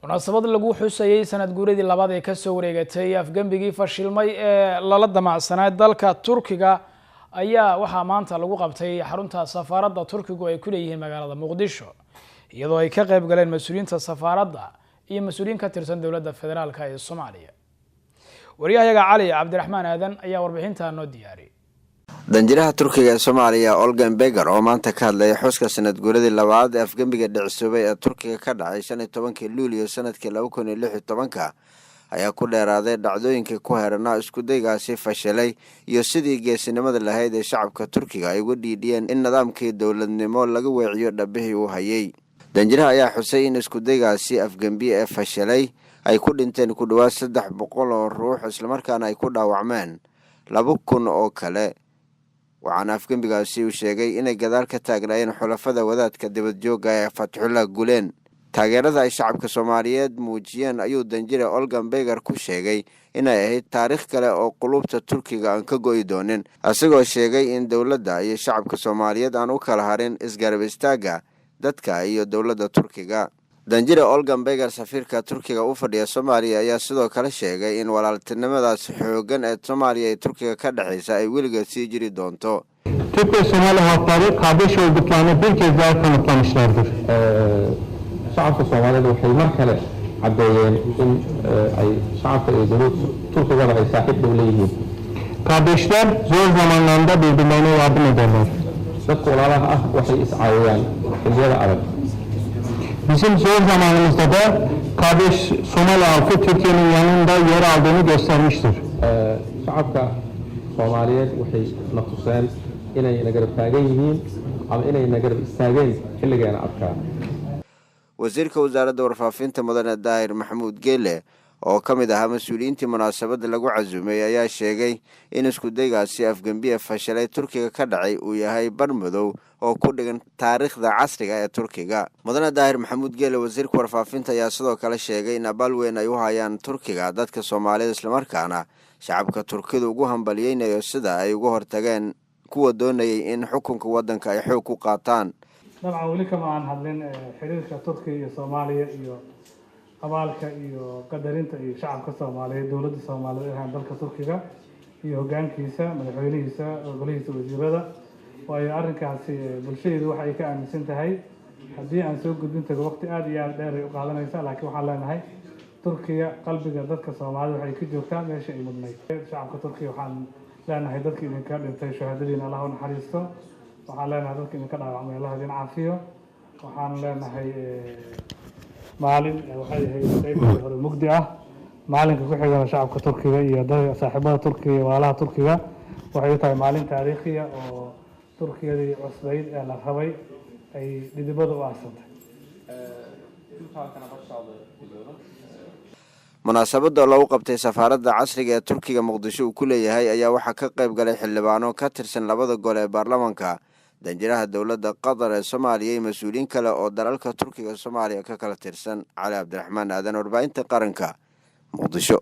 munaasabad lagu xusayay sanad guuradii labaad ee ka soo wareegatay afgambigii fashilmay ee lala damacsanaa dalka Turkiga ayaa waxaa maanta lagu qabtay xarunta safaaradda Turkigu ay ku leeyihiin magaalada Muqdisho iyadoo ay ka qayb galeen mas'uuliyiinta safaaradda iyo mas'uuliyiin ka tirsan dawladda federaalka ee Soomaaliya. wariyahayaga Cali Cabdiraxmaan Aadan ayaa warbixinta noo diyaariyay. danjiraha Turkiga ee Soomaaliya Olgan Beger oo maanta ka hadlay xuska sanad guuradii labaad ee afgambiga dhicisoobay ee Turkiga ka dhacay 15 Luulyo sanadkii 2016 ayaa ku dheeraaday dhacdooyinkii ku heeranaa isku daygaasi fashilay iyo sidii geesinimada lahayd ee shacabka Turkiga ay uga dhiidhiyeen in nidaamkii dawladnimo laga weeciyo dhabihii uu hayay. danjiraha ayaa xusay in isku daygaasi afgambi ee fashilay ay ku dhinteen ku dhawaad 300 oo ruux isla markaana ay ku dhaawacmeen 2,000 oo kale. waxaana afgambigaasi uu sheegay inay gadaal ka taagnaayeen xulafada wadaadka dibadjooga ee Fatxullah Gulen. taageerada ay shacabka Soomaaliyeed muujiyeen ayuu danjire Olgan Beger ku sheegay inay ahayd taariikh kale oo qulubta Turkiga aan ka go'i doonin, asagoo sheegay in dawladda iyo shacabka Soomaaliyeed aan u kala harin isgarab istaaga dadka iyo dawladda Turkiga. danjire Olgan Beger safiirka Turkiga u fadhiya Soomaaliya ayaa sidoo kale sheegay in walaaltinimadaas xooggan ee Soomaaliya iyo Turkiga ka dhaxaysa ay weligeed sii jiri doonto. Türkiye Somali halkları kardeş olduklarını bir kez daha kanıtlamışlardır. Shacabka Soomaaliyeed waxay mar kale cadeeyeen in ay shacabka iyo dawladda Turkiga ay saaxiib dhow leeyihiin. Kardeşler zor zamanlarda birbirlerine yardım ederler. Dadka walaalaha ah waxay is caawiyaan xilliyada adag. Bizim zor zamanımızda da kardeş Somali halkı Türkiye'nin yanında yer aldığını göstermiştir. Shacabka Soomaaliyeed waxay na tuseen inay nagarab taagan yihiin ama inay nagarab istaageen xilligeena adkaa. wasiirka wasaaradda warfaafinta mudane Daahir Maxamuud Geele oo ka mid ahaa mas'uuliyiintii munaasabadda lagu casuumay ayaa sheegay in isku daygaasi afgambi fashilay Turkiga ka dhacay uu yahay barmadow oo ku dhigan taariikhda casriga ee Turkiga. mudane Daahir Maxamuud Geele wasiirka warfaafinta ayaa sidoo kale sheegay in abaal weyn ay u hayaan Turkiga dadka Soomaaliyeed isla markaana shacabka Turkiga ugu hambaliyaynayo sida ay uga hortageen kuwa doonayay in xukunka waddanka ay xoog ku qaataan. dabcan weli kama aan hadlin xiriirka Turkiga iyo Soomaaliya iyo abaalka iyo qadarinta iyo shacabka Soomaaliyeed dawladda Soomaaliyeed ee dalka Turkiga iyo hoggaankiisa madaxweynihiisa golihiisa wasiirada waayo arrinkaasi bulshadu waxa ay ka aaminsan tahay haddii aan soo gudbin tago waqti aad iyo aad dheer ay u qaadanaysaa laakiin waxaan leenahay Turkiga qalbiga dadka Soomaaliyeed waxay ka joogtaa meesha ay mudnayd. shacabka Turkiga waxaan leenahay dadkii idinka dhintay shahaadadiina Allah u naxariisto. waxaan leenahay dadkii idinka dhaawacmay Allah idin caafiyo. waxaan leenahay maalin waxay ahayd qayb hore mugdi ah maalinka ku xigana shacabka Turkiga iyo saaxiibada Turkiga iyo walaalaha Turkiga waxay tahay maalin taariikhi ah oo Turkiyadii cusbayd ee la rabay ay dhidibada u aasantay. munaasabadda lagu qabtay safaaradda casriga ee Turkiga Muqdisho uu ku leeyahay ayaa waxaa ka qayb galay xildhibaano ka tirsan labada gol ee baarlamaanka, danjiraha dawladda Qatar ee Soomaaliya iyo mas'uuliyiin kale oo dalalka Turkiga Soomaaliya ka kala tirsan. Cali Cabdiraxmaan Aadan, warbaahinta qaranka, Muqdisho.